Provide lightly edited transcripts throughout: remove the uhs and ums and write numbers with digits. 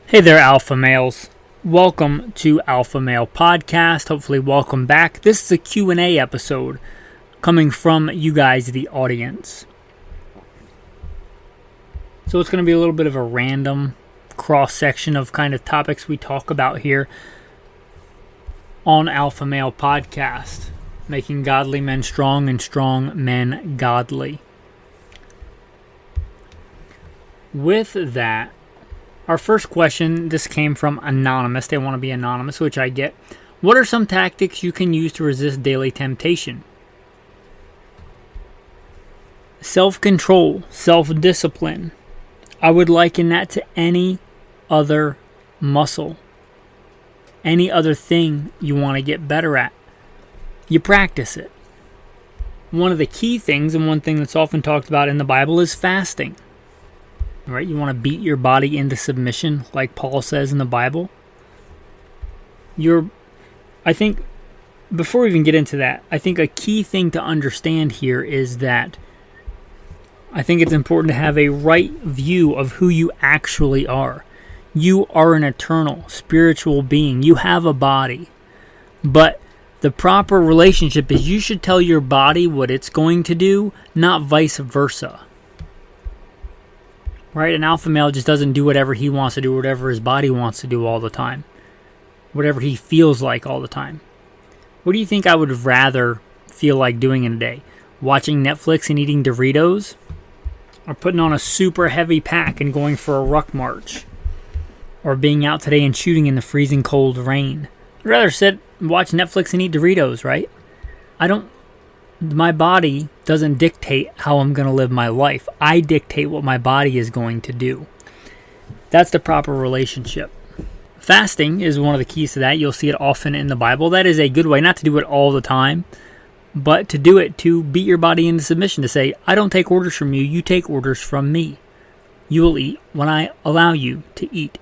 Hey there, Alpha Males. Welcome to Alpha Male Podcast. Hopefully, welcome back. This is a Q&A episode coming from you guys, the audience. So it's going to be a little bit of a random cross-section of kind of topics we talk about here on Alpha Male Podcast. Making godly men strong and strong men godly. With that, our first question, this came from Anonymous. They want to be anonymous, which I get. What are some tactics you can use to resist daily temptation? Self-control, self-discipline. I would liken that to any other muscle. Any other thing you want to get better at. You practice it. One of the key things, and one thing that's often talked about in the Bible, is fasting. Right? You want to beat your body into submission, like Paul says in the Bible. I think, before we even get into that, I think a key thing to understand here is that I think it's important to have a right view of who you actually are. You are an eternal, spiritual being. You have a body. But the proper relationship is you should tell your body what it's going to do, not vice versa. Right? An alpha male just doesn't do whatever he wants to do, whatever his body wants to do all the time. Whatever he feels like all the time. What do you think I would rather feel like doing in a day? Watching Netflix and eating Doritos? Or putting on a super heavy pack and going for a ruck march? Or being out today and shooting in the freezing cold rain? I'd rather sit and watch Netflix and eat Doritos, right? My body doesn't dictate how I'm going to live my life. I dictate what my body is going to do. That's the proper relationship. Fasting is one of the keys to that. You'll see it often in the Bible. That is a good way, not to do it all the time, but to do it to beat your body into submission, to say, I don't take orders from you, you take orders from me. You will eat when I allow you to eat.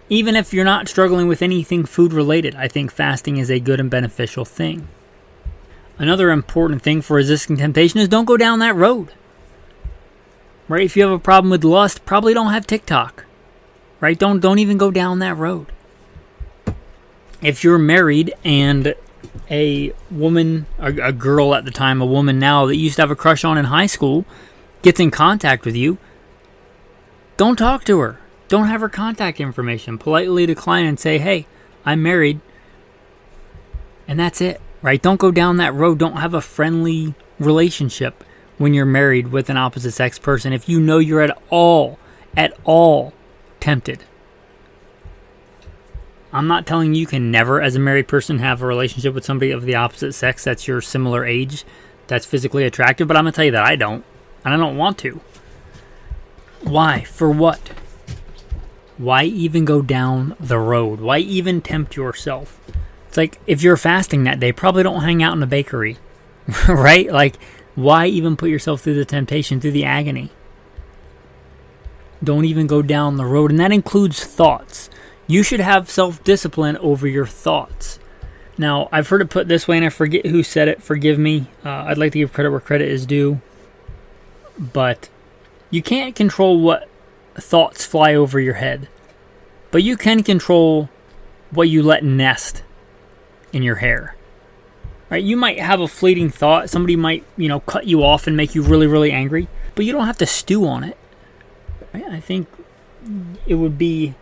Even if you're not struggling with anything food related, I think fasting is a good and beneficial thing. Another important thing for resisting temptation is don't go down that road. Right? If you have a problem with lust, probably don't have TikTok. Right? Don't even go down that road. If you're married and a woman, a girl at the time, a woman now that you used to have a crush on in high school, gets in contact with you, don't talk to her. Don't have her contact information. Politely decline and say, hey, I'm married. And that's it. Right? Don't go down that road. Don't have a friendly relationship when you're married with an opposite sex person if you know you're at all tempted. I'm not telling you can never, as a married person, have a relationship with somebody of the opposite sex that's your similar age, that's physically attractive, but I'm going to tell you that I don't. And I don't want to. Why? For what? Why even go down the road? Why even tempt yourself? It's like, if you're fasting that day, probably don't hang out in a bakery, right? Like, why even put yourself through the temptation, through the agony? Don't even go down the road, and that includes thoughts. You should have self-discipline over your thoughts. Now, I've heard it put this way, and I forget who said it, forgive me. I'd like to give credit where credit is due. But you can't control what thoughts fly over your head. But you can control what you let nest in your hair. Right? You might have a fleeting thought. Somebody might, cut you off and make you really, really angry. But you don't have to stew on it. Right? I think it would be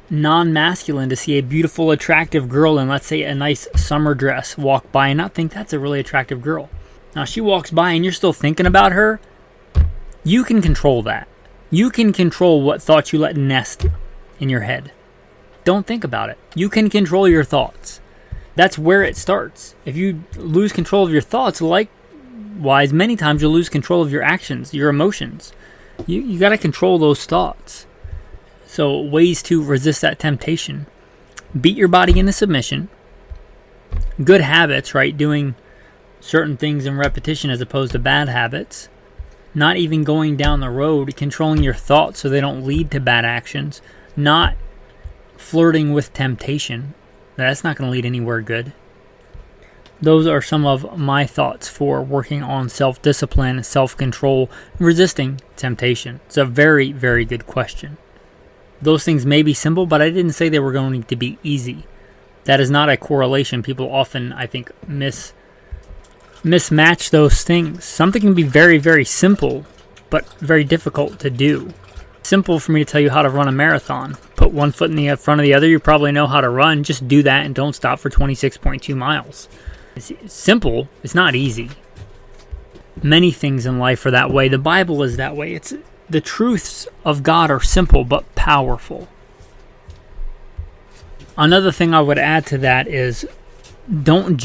non-masculine to see a beautiful, attractive girl in, let's say, a nice summer dress walk by and not think that's a really attractive girl. Now, she walks by and you're still thinking about her. You can control that. You can control what thoughts you let nest in your head. Don't think about it. You can control your thoughts. That's where it starts. If you lose control of your thoughts, likewise, many times you'll lose control of your actions, your emotions. You got to control those thoughts. So ways to resist that temptation. Beat your body into submission. Good habits, right? Doing certain things in repetition as opposed to bad habits. Not even going down the road, controlling your thoughts so they don't lead to bad actions. Not flirting with temptation. That's not going to lead anywhere good. Those are some of my thoughts for working on self-discipline, self-control, resisting temptation. It's a very, very good question. Those things may be simple, but I didn't say they were going to be easy. That is not a correlation. People often, I think, mismatch those things. Something can be very, very simple, but very difficult to do. Simple for me to tell you how to run a marathon. Put one foot in the front of the other. You probably know how to run. Just do that and don't stop for 26.2 miles. It's simple. It's not easy. Many things in life are that way. The Bible is that way. The truths of God are simple but powerful. Another thing I would add to that is don't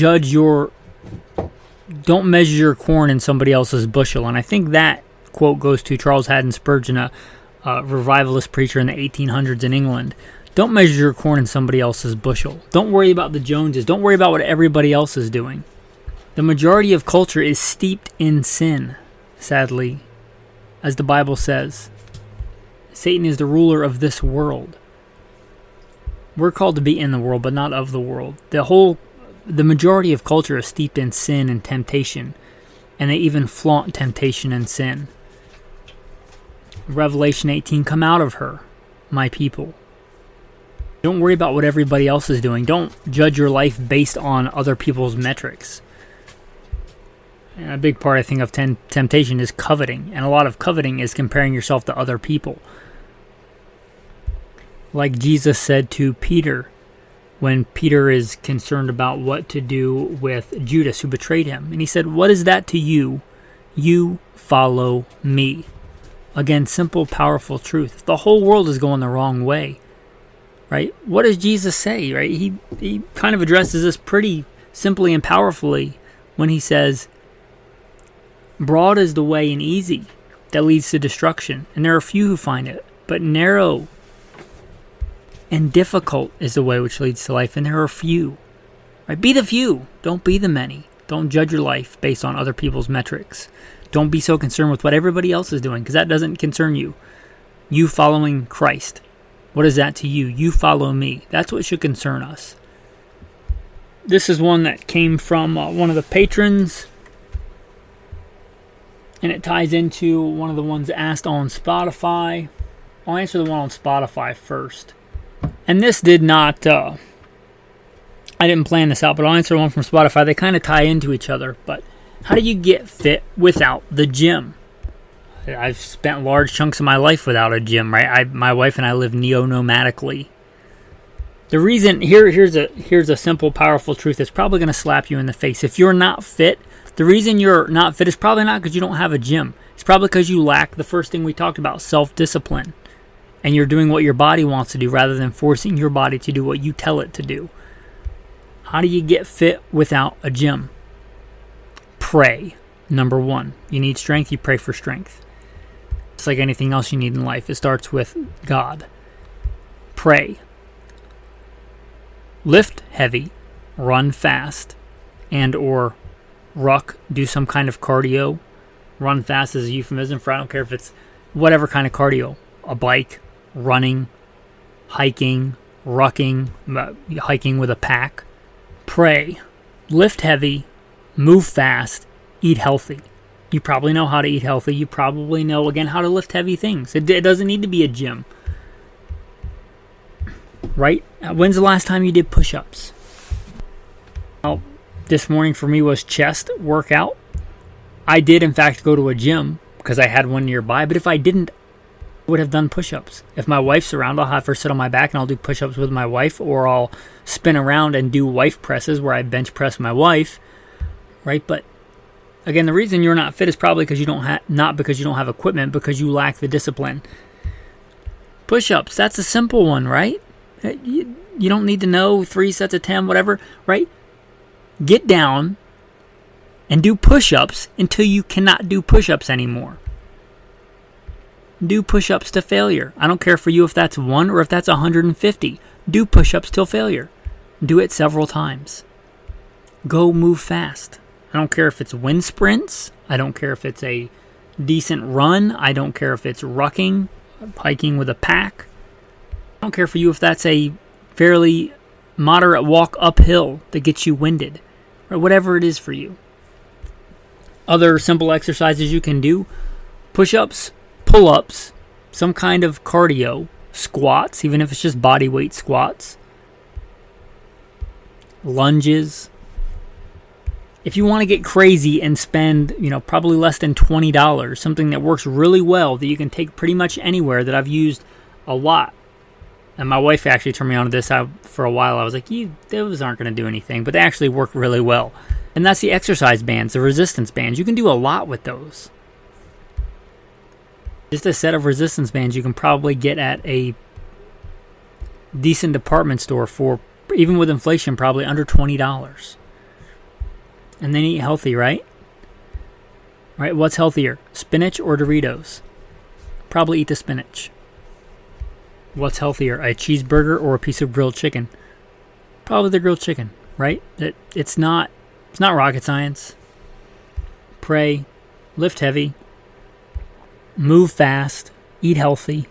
measure your corn in somebody else's bushel. And I think that quote goes to Charles Haddon Spurgeon, a revivalist preacher in the 1800s in England. Don't measure your corn in somebody else's bushel. Don't worry about the Joneses. Don't worry about what everybody else is doing. The majority of culture is steeped in sin, sadly, as the Bible says. Satan is the ruler of this world. We're called to be in the world, but not of the world. The majority of culture is steeped in sin and temptation, and they even flaunt temptation and sin. Revelation 18, come out of her, my people. Don't worry about what everybody else is doing. Don't judge your life based on other people's metrics. And a big part, I think, of temptation is coveting. And a lot of coveting is comparing yourself to other people. Like Jesus said to Peter, when Peter is concerned about what to do with Judas, who betrayed him. And he said, what is that to you? You follow me. Again, simple, powerful truth. The whole world is going the wrong way, right? What does Jesus say, right? He kind of addresses this pretty simply and powerfully when he says, broad is the way and easy that leads to destruction, and there are few who find it, but narrow and difficult is the way which leads to life, and there are few. Right? Be the few. Don't be the many. Don't judge your life based on other people's metrics. Don't be so concerned with what everybody else is doing, because that doesn't concern you. You following Christ. What is that to you? You follow me. That's what should concern us. This is one that came from one of the patrons, and it ties into one of the ones asked on Spotify. I'll answer the one on Spotify first. And this did not, I didn't plan this out, but I'll answer one from Spotify. They kind of tie into each other. But how do you get fit without the gym? I've spent large chunks of my life without a gym, right? My wife and I live neo-nomadically. The reason, here's a simple, powerful truth that's probably going to slap you in the face. If you're not fit, the reason you're not fit is probably not because you don't have a gym. It's probably because you lack the first thing we talked about, self-discipline. And you're doing what your body wants to do rather than forcing your body to do what you tell it to do. How do you get fit without a gym? Pray. Number one. You need strength, you pray for strength. It's like anything else you need in life. It starts with God. Pray. Lift heavy, run fast, and or ruck, do some kind of cardio. Run fast is a euphemism for I don't care if it's whatever kind of cardio. A bike, running, hiking, rucking, hiking with a pack. Pray, lift heavy, move fast, eat healthy. You probably know how to eat healthy. You probably know, again, how to lift heavy things. It doesn't need to be a gym. Right? When's the last time you did push-ups? Well, this morning for me was chest workout. I did, in fact, go to a gym because I had one nearby. But if I didn't, I would have done push-ups. If my wife's around, I'll have her sit on my back and I'll do push-ups with my wife, or I'll spin around and do wife presses where I bench press my wife. Right? But again, the reason you're not fit is probably because you don't not because you don't have equipment, because you lack the discipline. Push-ups, that's a simple one, right? You don't need to know 3 sets of 10, whatever, right? Get down and do push-ups until you cannot do push-ups anymore. Do push-ups to failure. I don't care for you if that's 1 or if that's 150. Do push-ups till failure. Do it several times. Go move fast. I don't care if it's wind sprints. I don't care if it's a decent run. I don't care if it's rucking, hiking with a pack. I don't care for you if that's a fairly moderate walk uphill that gets you winded, or whatever it is for you. Other simple exercises you can do: push-ups, pull-ups, some kind of cardio, squats, even if it's just body weight squats, lunges. If you want to get crazy and spend, probably less than $20, something that works really well that you can take pretty much anywhere, that I've used a lot. And my wife actually turned me on to this for a while. I was like, those aren't going to do anything, but they actually work really well. And that's the exercise bands, the resistance bands. You can do a lot with those. Just a set of resistance bands you can probably get at a decent department store for, even with inflation, probably under $20. And then eat healthy, right? Right? What's healthier, spinach or Doritos? Probably eat the spinach. What's healthier, a cheeseburger or a piece of grilled chicken? Probably the grilled chicken, right? It's not rocket science. Pray, lift heavy, move fast, eat healthy.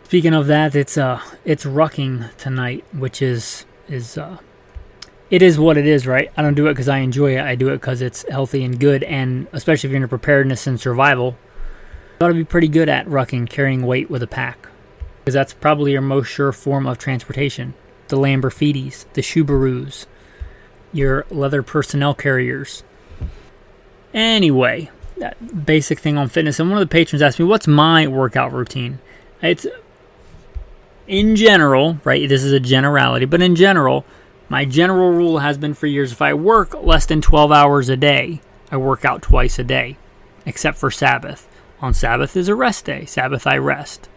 Speaking of that, it's rucking tonight, which is it is what it is, right? I don't do it because I enjoy it. I do it because it's healthy and good, and especially if you're into preparedness and survival, you ought to be pretty good at rucking, carrying weight with a pack, because that's probably your most sure form of transportation. The Lamborghinis, the Subarus, your leather personnel carriers. Anyway, that basic thing on fitness. And one of the patrons asked me, what's my workout routine? It's, in general, right, this is a generality, but in general, my general rule has been for years, if I work less than 12 hours a day, I work out twice a day, except for Sabbath. On Sabbath is a rest day. Sabbath, I rest.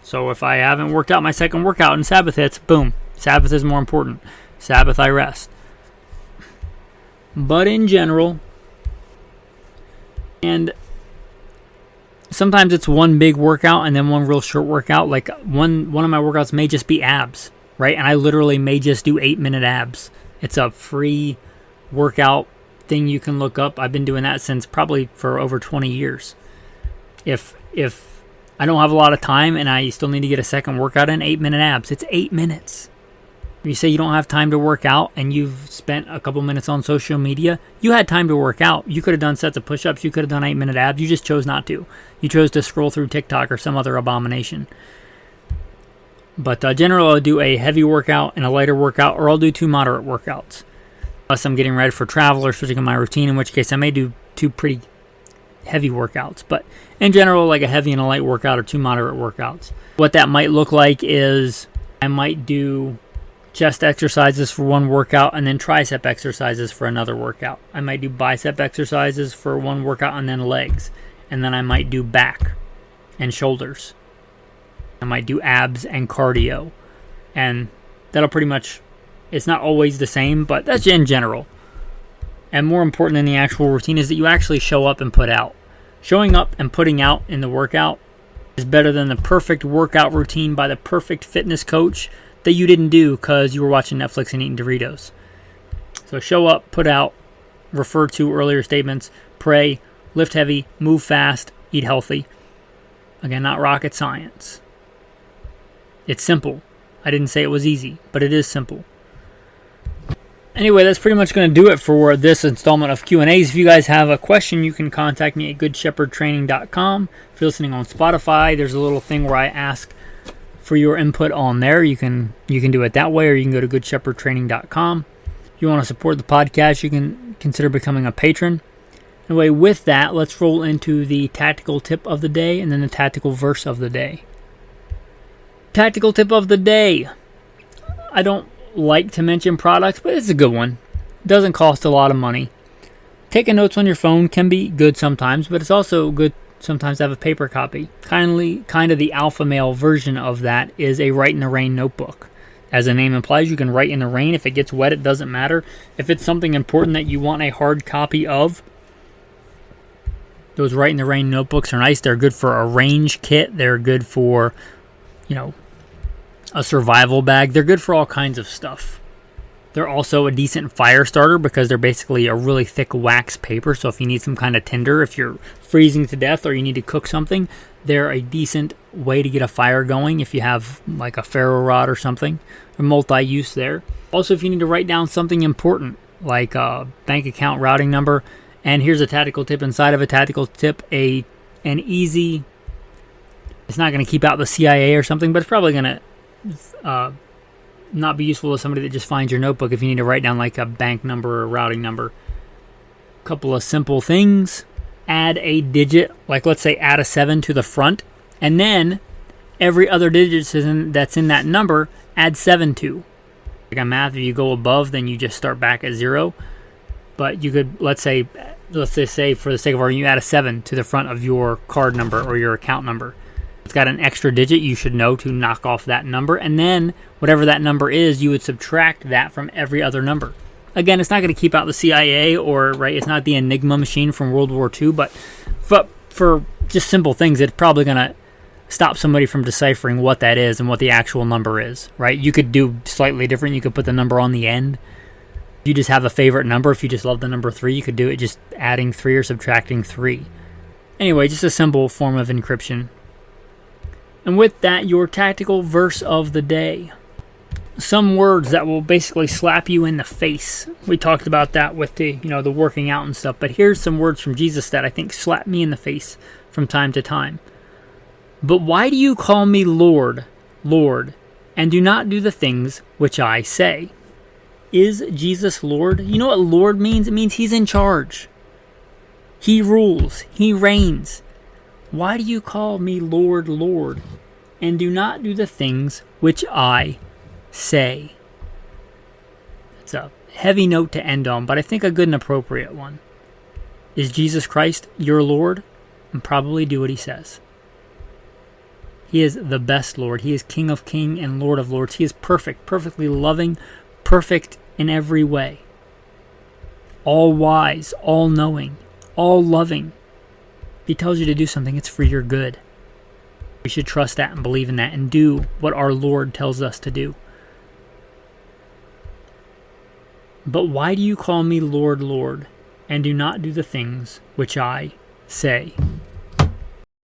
So if I haven't worked out my second workout and Sabbath hits, boom, Sabbath is more important. Sabbath, I rest. But in general, and sometimes it's one big workout and then one real short workout. Like one of my workouts may just be abs, right? And I literally may just do 8-minute abs. It's a free workout thing you can look up. I've been doing that since probably for over 20 years. If I don't have a lot of time and I still need to get a second workout in, 8-minute abs. It's 8 minutes. If you say you don't have time to work out and you've spent a couple minutes on social media, you had time to work out. You could have done sets of push-ups. You could have done 8-minute abs. You just chose not to. You chose to scroll through TikTok or some other abomination. But generally, I'll do a heavy workout and a lighter workout, or I'll do 2 moderate workouts. Unless I'm getting ready for travel or switching on my routine, in which case I may do 2 pretty heavy workouts. But in general, like a heavy and a light workout or 2 moderate workouts. What that might look like is I might do chest exercises for one workout and then tricep exercises for another workout. I might do bicep exercises for one workout and then legs. And then I might do back and shoulders. I might do abs and cardio. And that'll pretty much, it's not always the same, but that's in general. And more important than the actual routine is that you actually show up and put out. Showing up and putting out in the workout is better than the perfect workout routine by the perfect fitness coach that you didn't do because you were watching Netflix and eating Doritos. So show up, put out, refer to earlier statements, pray, lift heavy, move fast, eat healthy. Again, not rocket science. It's simple. I didn't say it was easy, but it is simple. Anyway, that's pretty much going to do it for this installment of Q&As. If you guys have a question, you can contact me at goodshepherdtraining.com. If you're listening on Spotify, there's a little thing where I ask for your input on there. You can do it that way, or you can go to goodshepherdtraining.com. If you want to support the podcast, you can consider becoming a patron. Anyway, with that, let's roll into the tactical tip of the day and then the tactical verse of the day. Tactical tip of the day. I don't like to mention products, but it's a good one. It doesn't cost a lot of money. Taking notes on your phone can be good sometimes, but it's also good sometimes to have a paper copy. Kind of the alpha male version of that is a write in the rain notebook. As the name implies, you can write in the rain. If it gets wet, it doesn't matter. If it's something important that you want a hard copy of, those write in the rain notebooks are nice. They're good for a range kit. They're good for, a survival bag. They're good for all kinds of stuff. They're also a decent fire starter because they're basically a really thick wax paper. So if you need some kind of tinder, if you're freezing to death or you need to cook something, they're a decent way to get a fire going if you have like a ferro rod or something. A multi-use there. Also, if you need to write down something important like a bank account routing number. And here's a tactical tip inside of a tactical tip, an easy It's not going to keep out the CIA or something, but it's probably going to not be useful to somebody that just finds your notebook if you need to write down like a bank number or a routing number. A couple of simple things. Add a digit, like let's say add a 7 to the front, and then every other digit that's in that number, add 7 to. Like on math, if you go above, then you just start back at 0. But you could, let's say for the sake of argument, you add a 7 to the front of your card number or your account number. It's got an extra digit you should know to knock off that number, and then whatever that number is, you would subtract that from every other number. Again, it's not going to keep out the CIA it's not the Enigma machine from World War II, but for just simple things, it's probably going to stop somebody from deciphering what that is and what the actual number is, right? You could do slightly different. You could put the number on the end. If you just have a favorite number, if you just love the number 3, you could do it just adding 3 or subtracting 3. Anyway, just a simple form of encryption. And with that, your tactical verse of the day. Some words that will basically slap you in the face. We talked about that with the working out and stuff, but here's some words from Jesus that I think slap me in the face from time to time. But why do you call me Lord, Lord, and do not do the things which I say? Is Jesus Lord? You know what Lord means? It means he's in charge. He rules. He reigns. Why do you call me Lord, Lord, and do not do the things which I say? It's a heavy note to end on, but I think a good and appropriate one. Is Jesus Christ your Lord? And probably do what he says. He is the best Lord. He is King of Kings and Lord of Lords. He is perfect, perfectly loving, perfect in every way. All wise, all knowing, all loving. If he tells you to do something, it's for your good. We should trust that and believe in that and do what our Lord tells us to do. But why do you call me Lord, Lord, and do not do the things which I say?